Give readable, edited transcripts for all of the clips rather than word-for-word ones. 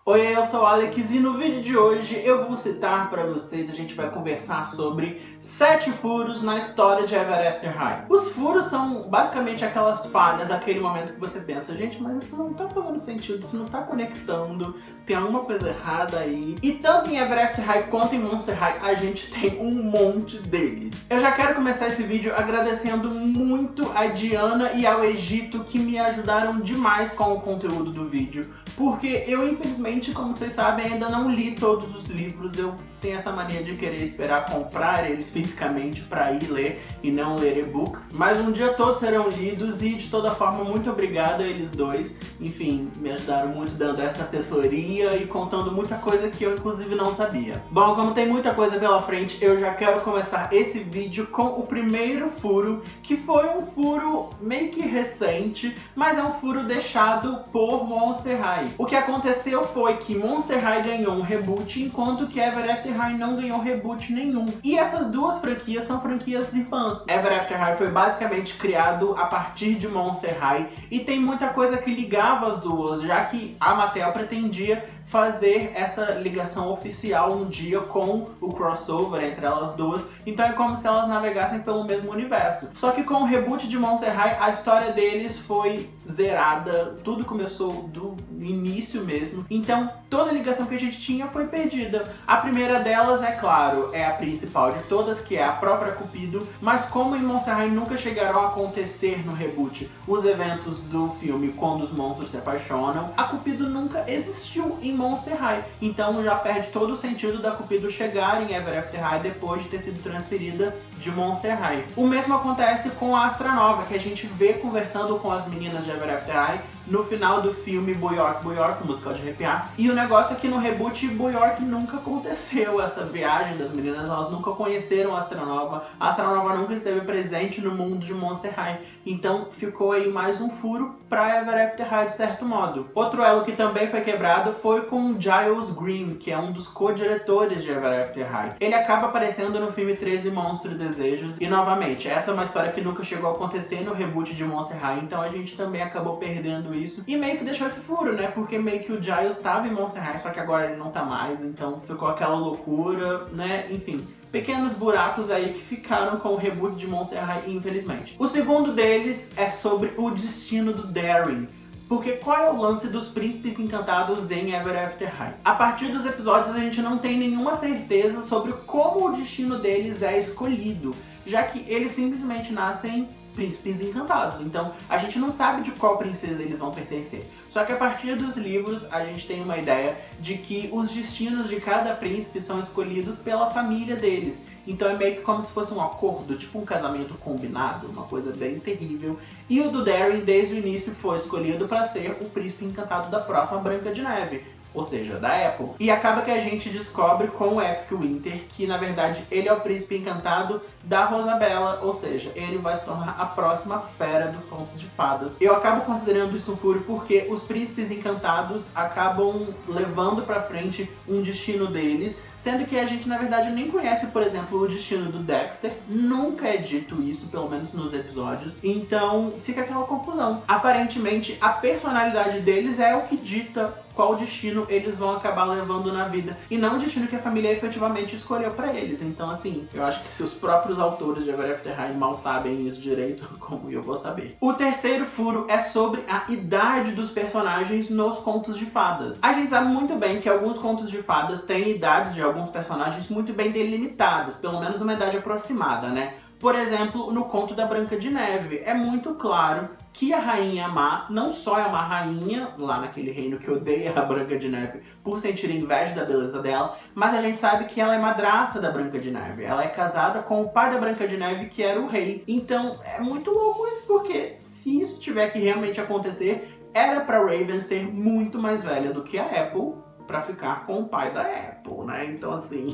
Oi, eu sou o Alex e no vídeo de hoje eu vou citar pra vocês, a gente vai conversar sobre 7 furos na história de Ever After High. Os furos são basicamente aquelas falhas, aquele momento que você pensa, gente, mas isso não tá fazendo sentido, isso não tá conectando, tem alguma coisa errada aí. E tanto em Ever After High quanto em Monster High a gente tem um monte deles. Eu já quero começar esse vídeo agradecendo muito a Diana e ao Egito que me ajudaram demais com o conteúdo do vídeo, porque eu infelizmente, como vocês sabem, ainda não li todos os livros. Eu tenho essa mania de querer esperar comprar eles fisicamente pra ir ler e não ler e-books. Mas um dia todos serão lidos e de toda forma muito obrigado a eles dois. Enfim, me ajudaram muito dando essa assessoria e contando muita coisa que eu inclusive não sabia. Bom, como tem muita coisa pela frente, eu já quero começar esse vídeo com o primeiro furo, que foi um furo meio que recente, mas é um furo deixado por Monster High. O que aconteceu foi que Monster High ganhou um reboot, enquanto que Ever After High não ganhou reboot nenhum. E essas duas franquias são franquias irmãs. Ever After High foi basicamente criado a partir de Monster High e tem muita coisa que ligava as duas, já que a Mattel pretendia fazer essa ligação oficial um dia com o crossover entre elas duas. Então é como se elas navegassem pelo mesmo universo. Só que com o reboot de Monster High, a história deles foi zerada, tudo começou do início mesmo. Então toda a ligação que a gente tinha foi perdida. A primeira delas, é claro, é a principal de todas, que é a própria Cupido, mas como em Monster High nunca chegaram a acontecer no reboot os eventos do filme quando os monstros se apaixonam, a Cupido nunca existiu em Monster High. Então já perde todo o sentido da Cupido chegar em Ever After High depois de ter sido transferida de Monster High. O mesmo acontece com a Astra Nova, que a gente vê conversando com as meninas de Ever After High no final do filme Bujork, musical de arrepiar. E o negócio é que no reboot Bujork nunca aconteceu essa viagem das meninas, elas nunca conheceram a Astra Nova. A Astra Nova nunca esteve presente no mundo de Monster High. Então ficou aí mais um furo pra Ever After High de certo modo. Outro elo que também foi quebrado foi com Giles Green, que é um dos co-diretores de Ever After High. Ele acaba aparecendo no filme 13 Monstros e Desejos. E novamente, essa é uma história que nunca chegou a acontecer no reboot de Monster High, então a gente também acabou perdendo isso. E meio que deixou esse furo, né? Porque meio que o Giles estava em Monster High, só que agora ele não tá mais, então ficou aquela loucura, né? Enfim, pequenos buracos aí que ficaram com o reboot de Monster High, infelizmente. O segundo deles é sobre o destino do Darin. Porque qual é o lance dos príncipes encantados em Ever After High? A partir dos episódios a gente não tem nenhuma certeza sobre como o destino deles é escolhido, já que eles simplesmente nascem príncipes encantados. Então a gente não sabe de qual princesa eles vão pertencer. Só que a partir dos livros a gente tem uma ideia de que os destinos de cada príncipe são escolhidos pela família deles. Então é meio que como se fosse um acordo, tipo um casamento combinado, uma coisa bem terrível. E o do Darin desde o início foi escolhido para ser o príncipe encantado da próxima Branca de Neve, ou seja, da Apple. E acaba que a gente descobre com o Epic Winter que, na verdade, ele é o príncipe encantado da Rosabella, ou seja, ele vai se tornar a próxima fera dos contos de fadas. Eu acabo considerando isso um furo porque os príncipes encantados acabam levando pra frente um destino deles, sendo que a gente, na verdade, nem conhece, por exemplo, o destino do Dexter. Nunca é dito isso, pelo menos nos episódios. Então, fica aquela confusão. Aparentemente, a personalidade deles é o que dita qual destino eles vão acabar levando na vida, e não o destino que a família efetivamente escolheu pra eles. Então, assim, eu acho que se os próprios autores de Ever After High mal sabem isso direito, como eu vou saber? O terceiro furo é sobre a idade dos personagens nos contos de fadas. A gente sabe muito bem que alguns contos de fadas têm idades de alguns personagens muito bem delimitadas, pelo menos uma idade aproximada, né? Por exemplo, no conto da Branca de Neve, é muito claro que a Rainha Má não só é uma rainha, lá naquele reino que odeia a Branca de Neve por sentir inveja da beleza dela, mas a gente sabe que ela é madrasta da Branca de Neve. Ela é casada com o pai da Branca de Neve, que era o rei. Então é muito louco isso, porque se isso tiver que realmente acontecer, era pra Raven ser muito mais velha do que a Apple pra ficar com o pai da Apple, né? Então assim...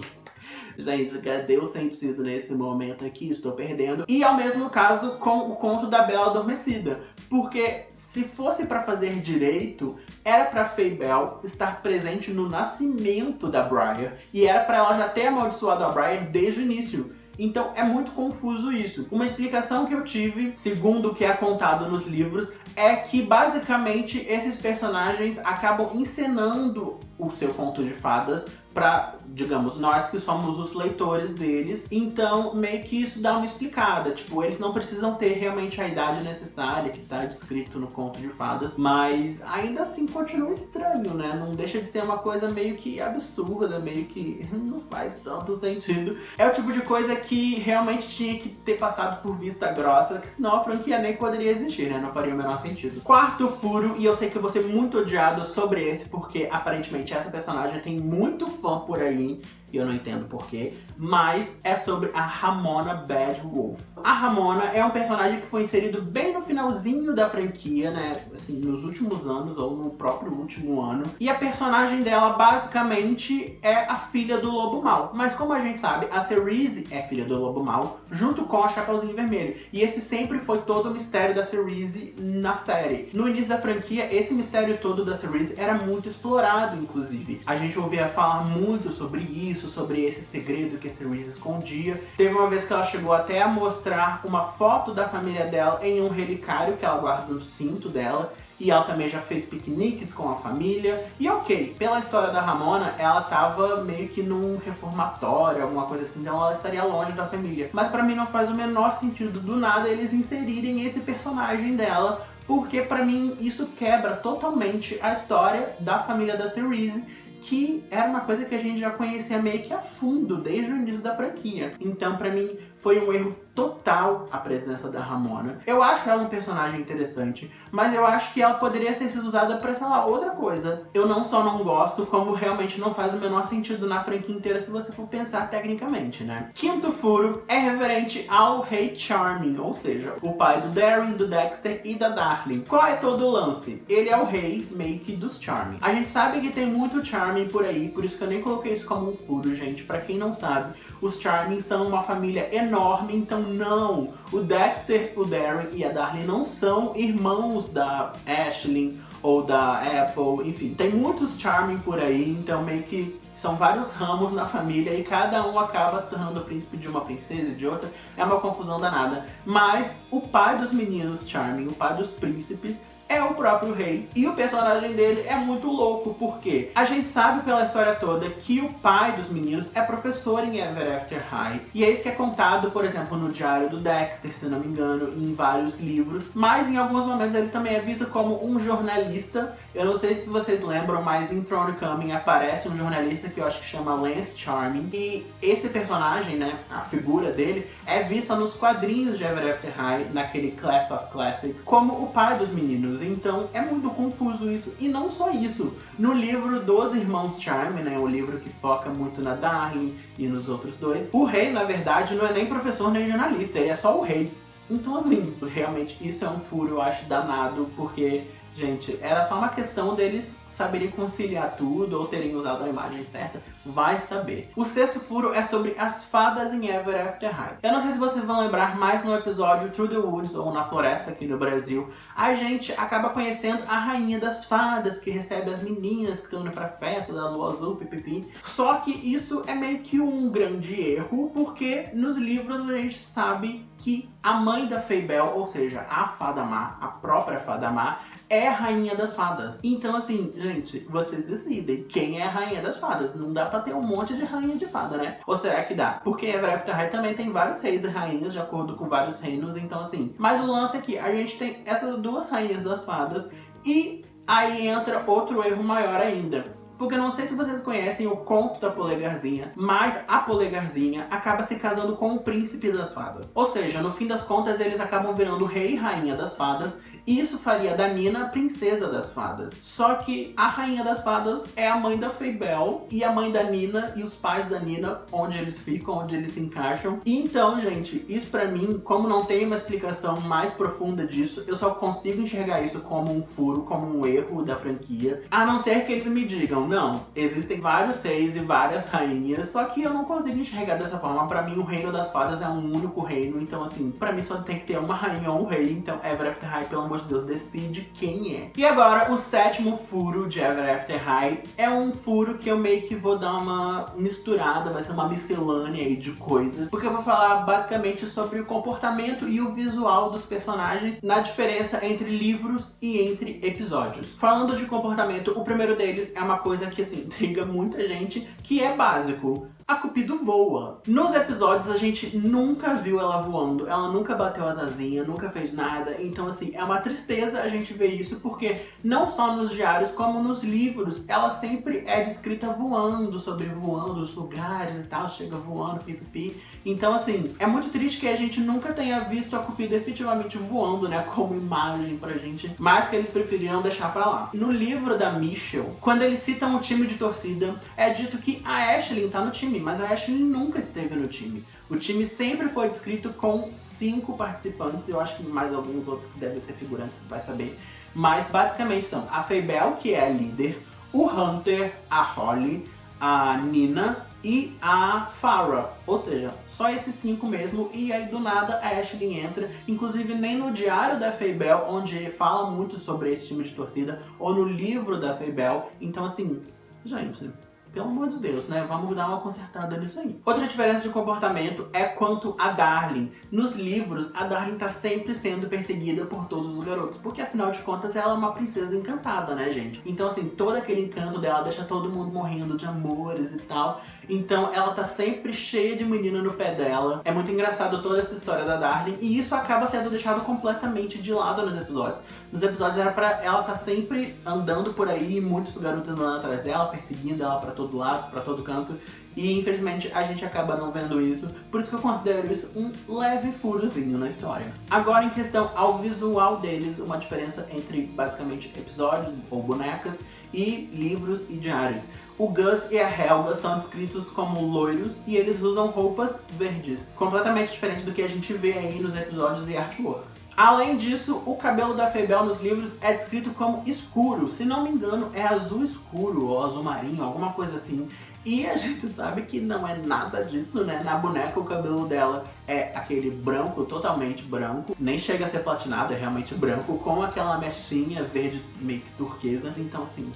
Gente, cadê o sentido nesse momento aqui? Estou perdendo. E ao mesmo caso com o conto da Bela Adormecida. Porque se fosse pra fazer direito, era pra Fay Bell estar presente no nascimento da Briar. E era pra ela já ter amaldiçoado a Briar desde o início. Então é muito confuso isso. Uma explicação que eu tive, segundo o que é contado nos livros, é que basicamente esses personagens acabam encenando o seu conto de fadas pra, digamos, nós que somos os leitores deles. Então, meio que isso dá uma explicada. Tipo, eles não precisam ter realmente a idade necessária que tá descrito no conto de fadas, mas ainda assim continua estranho, né? Não deixa de ser uma coisa meio que absurda, meio que não faz tanto sentido. É o tipo de coisa que realmente tinha que ter passado por vista grossa, que senão a franquia nem poderia existir, né? Não faria o menor sentido. Quarto furo, e eu sei que eu vou ser muito odiado sobre esse, porque aparentemente essa personagem tem muito fã por aí, e eu não entendo porquê, mas é sobre a Ramona Bad Wolf. A Ramona é um personagem que foi inserido bem no finalzinho da franquia, né, assim, nos últimos anos, ou no próprio último ano, e a personagem dela basicamente é a filha do Lobo Mau. Mas como a gente sabe, a Cerise é filha do Lobo Mau, junto com a Chapeuzinho Vermelho, e esse sempre foi todo o mistério da Cerise na série. No início da franquia, esse mistério todo da Cerise era muito explorado, inclusive. A gente ouvia falar muito sobre isso, sobre esse segredo que a Cerise escondia. Teve uma vez que ela chegou até a mostrar uma foto da família dela em um relicário que ela guarda no cinto dela. E ela também já fez piqueniques com a família. E ok, pela história da Ramona, ela tava meio que num reformatório, alguma coisa assim, então ela estaria longe da família. Mas pra mim não faz o menor sentido do nada eles inserirem esse personagem dela, porque pra mim isso quebra totalmente a história da família da Cerise, que era uma coisa que a gente já conhecia meio que a fundo desde o início da franquia. Então, pra mim, foi um erro total a presença da Ramona. Eu acho ela um personagem interessante, mas eu acho que ela poderia ter sido usada pra, sei lá, outra coisa. Eu não só não gosto, como realmente não faz o menor sentido na franquia inteira se você for pensar tecnicamente, né? Quinto furo é referente ao Rei Charming, ou seja, o pai do Darren, do Dexter e da Darling. Qual é todo o lance? Ele é o rei, meio que dos Charming. A gente sabe que tem muito Charming por aí, por isso que eu nem coloquei isso como um furo, gente. Pra quem não sabe, os Charming são uma família enorme, então não, o Dexter, o Darren e a Darling não são irmãos da Ashley ou da Apple, enfim, tem muitos Charming por aí, então meio que são vários ramos na família e cada um acaba se tornando o príncipe de uma princesa e de outra, é uma confusão danada. Mas o pai dos meninos Charming, o pai dos príncipes, é o próprio rei. E o personagem dele é muito louco, porque a gente sabe pela história toda que o pai dos meninos é professor em Ever After High. E é isso que é contado, por exemplo, no Diário do Dexter, se não me engano, em vários livros. Mas em alguns momentos ele também é visto como um jornalista. Eu não sei se vocês lembram, mas em Throne Coming aparece um jornalista que eu acho que chama Lance Charming. E esse personagem, né, a figura dele, é vista nos quadrinhos de Ever After High, naquele Class of Classics, como o pai dos meninos. Então é muito confuso isso. E não só isso. No livro dos Irmãos Charming, né, o livro que foca muito na Darling e nos outros dois, o rei, na verdade, não é nem professor nem jornalista, ele é só o rei. Então assim, realmente isso é um furo, eu acho, danado, porque, gente, era só uma questão deles saberem conciliar tudo ou terem usado a imagem certa, vai saber. O sexto furo é sobre as fadas em Ever After High. Eu não sei se vocês vão lembrar, mas no episódio Through the Woods, ou Na Floresta aqui no Brasil, a gente acaba conhecendo a rainha das fadas, que recebe as meninas que estão indo pra festa da lua azul, pipipi. Só que isso é meio que um grande erro, porque nos livros a gente sabe que a mãe da Fabel, ou seja, a Fada Má, a própria Fada Má, é a rainha das fadas. Então assim, gente, vocês decidem quem é a rainha das fadas. Não dá pra ter um monte de rainha de fada, né? Ou será que dá? Porque em Ever After High também tem vários reis e rainhas, de acordo com vários reinos, então assim. Mas o lance é que a gente tem essas duas rainhas das fadas e aí entra outro erro maior ainda. Porque eu não sei se vocês conhecem o conto da Polegarzinha, mas a Polegarzinha acaba se casando com o príncipe das fadas. Ou seja, no fim das contas, eles acabam virando rei e rainha das fadas, e isso faria da Nina a princesa das fadas. Só que a rainha das fadas é a mãe da Fabel, e a mãe da Nina e os pais da Nina, onde eles ficam, onde eles se encaixam. E então, gente, isso pra mim, como não tem uma explicação mais profunda disso, eu só consigo enxergar isso como um furo, como um erro da franquia, a não ser que eles me digam, não. Existem vários reis e várias rainhas, só que eu não consigo enxergar dessa forma. Pra mim, o reino das fadas é um único reino, então assim, pra mim só tem que ter uma rainha ou um rei. Então Ever After High, pelo amor de Deus, decide quem é. E agora, o sétimo furo de Ever After High é um furo que eu meio que vou dar uma misturada, vai ser uma miscelânea aí de coisas, porque eu vou falar basicamente sobre o comportamento e o visual dos personagens na diferença entre livros e entre episódios. Falando de comportamento, o primeiro deles é uma coisa que assim, intriga muita gente, que é básico. A Cupido voa. Nos episódios a gente nunca viu ela voando, ela nunca bateu as asinhas, nunca fez nada. Então assim, é uma tristeza a gente ver isso, porque não só nos diários como nos livros, ela sempre é descrita voando, sobrevoando os lugares e tal, chega voando, pipipi. Então assim, é muito triste que a gente nunca tenha visto a Cupido efetivamente voando, né, como imagem pra gente, mas que eles preferiram deixar pra lá. No livro da Michelle, quando eles citam o time de torcida, é dito que a Ashley tá no time, mas a Ashley nunca esteve no time. O time sempre foi descrito com 5 participantes, eu acho que mais alguns outros que devem ser figurantes, você vai saber. Mas basicamente são a Feibel, que é a líder, o Hunter, a Holly, a Nina e a Farrah. Ou seja, só esses 5 mesmo, e aí do nada a Ashley entra. Inclusive nem no diário da Feibel, onde fala muito sobre esse time de torcida, ou no livro da Feibel. Então assim, gente, pelo amor de Deus, né? Vamos dar uma consertada nisso aí. Outra diferença de comportamento é quanto a Darling. Nos livros, a Darling tá sempre sendo perseguida por todos os garotos, porque afinal de contas ela é uma princesa encantada, né, gente? Então assim, todo aquele encanto dela deixa todo mundo morrendo de amores e tal. Então ela tá sempre cheia de menino no pé dela. É muito engraçado toda essa história da Darling, e isso acaba sendo deixado completamente de lado nos episódios. Nos episódios era pra ela tá sempre andando por aí, muitos garotos andando atrás dela, perseguindo ela pra todo lado, pra todo canto. E infelizmente a gente acaba não vendo isso, por isso que eu considero isso um leve furozinho na história. Agora em questão ao visual deles, uma diferença entre basicamente episódios ou bonecas e livros e diários. O Gus e a Helga são descritos como loiros e eles usam roupas verdes, completamente diferente do que a gente vê aí nos episódios e artworks. Além disso, o cabelo da Feibel nos livros é descrito como escuro, se não me engano é azul escuro ou azul marinho, alguma coisa assim. E a gente sabe que não é nada disso, né? Na boneca o cabelo dela é aquele branco, totalmente branco. Nem chega a ser platinado, é realmente branco, com aquela mechinha verde meio que turquesa. Então assim,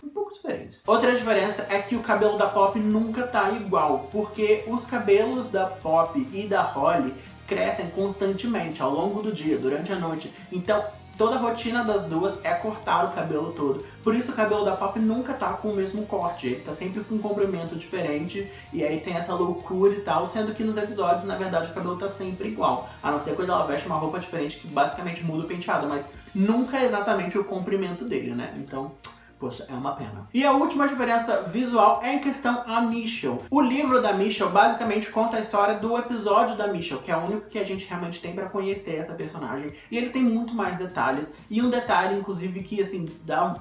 um pouco diferente. Outra diferença é que o cabelo da Pop nunca tá igual, porque os cabelos da Pop e da Holly crescem constantemente ao longo do dia, durante a noite. Então toda a rotina das duas é cortar o cabelo todo. Por isso o cabelo da Pop nunca tá com o mesmo corte, ele tá sempre com um comprimento diferente, e aí tem essa loucura e tal, sendo que nos episódios, na verdade, o cabelo tá sempre igual. A não ser quando ela veste uma roupa diferente que basicamente muda o penteado, mas nunca é exatamente o comprimento dele, né? Então, poxa, é uma pena. E a última diferença visual é em questão a Michelle. O livro da Michelle basicamente conta a história do episódio da Michelle, que é o único que a gente realmente tem pra conhecer essa personagem. E ele tem muito mais detalhes. E um detalhe, inclusive, que assim,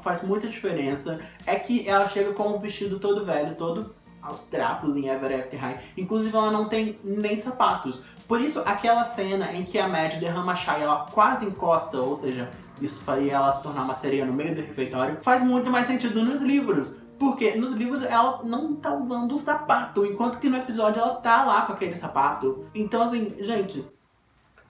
faz muita diferença, é que ela chega com um vestido todo velho, todo aos trapos em Ever After High. Inclusive ela não tem nem sapatos. Por isso, aquela cena em que a Mad derrama chá e ela quase encosta, ou seja, isso faria ela se tornar uma sereia no meio do refeitório, faz muito mais sentido nos livros. Porque nos livros ela não tá usando o sapato, enquanto que no episódio ela tá lá com aquele sapato. Então assim, gente,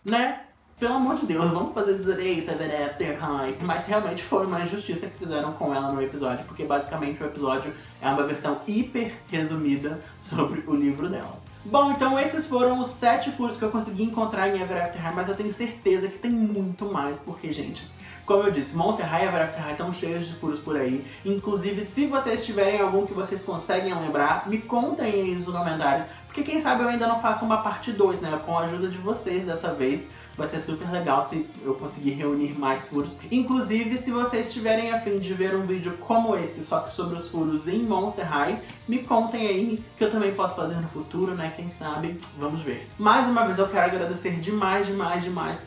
né? Pelo amor de Deus, vamos fazer direito Ever After High. Mas realmente foi uma injustiça que fizeram com ela no episódio, porque basicamente o episódio é uma versão hiper resumida sobre o livro dela. Bom, então esses foram os 7 furos que eu consegui encontrar em Ever After High, mas eu tenho certeza que tem muito mais, porque, gente, como eu disse, Monster High e Ever After High estão cheios de furos por aí. Inclusive, se vocês tiverem algum que vocês conseguem lembrar, me contem aí nos comentários, porque quem sabe eu ainda não faço uma parte 2, né, com a ajuda de vocês dessa vez. Vai ser super legal se eu conseguir reunir mais furos. Inclusive, se vocês estiverem a fim de ver um vídeo como esse, só que sobre os furos em Monster High, me contem aí, que eu também posso fazer no futuro, né? Quem sabe? Vamos ver. Mais uma vez eu quero agradecer demais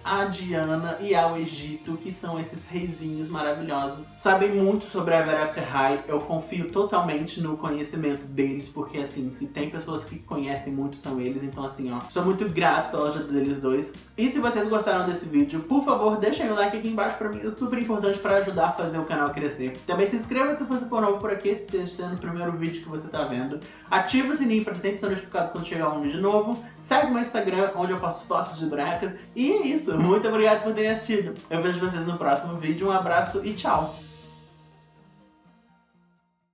a Diana e ao Egito, que são esses reizinhos maravilhosos. Sabem muito sobre Ever After High, eu confio totalmente no conhecimento deles, porque assim, se tem pessoas que conhecem conhecem muito são eles, então assim, ó, sou muito grato pela ajuda deles dois. E se vocês gostaram desse vídeo, por favor, deixem o like aqui embaixo pra mim, é super importante pra ajudar a fazer o canal crescer. Também se inscreva se você for novo por aqui, se esteja sendo o primeiro vídeo que você tá vendo. Ative o sininho pra sempre ser notificado quando chegar um vídeo novo. Segue meu Instagram, onde eu posto fotos de bonecas. E é isso, muito obrigado por terem assistido. Eu vejo vocês no próximo vídeo, um abraço e tchau!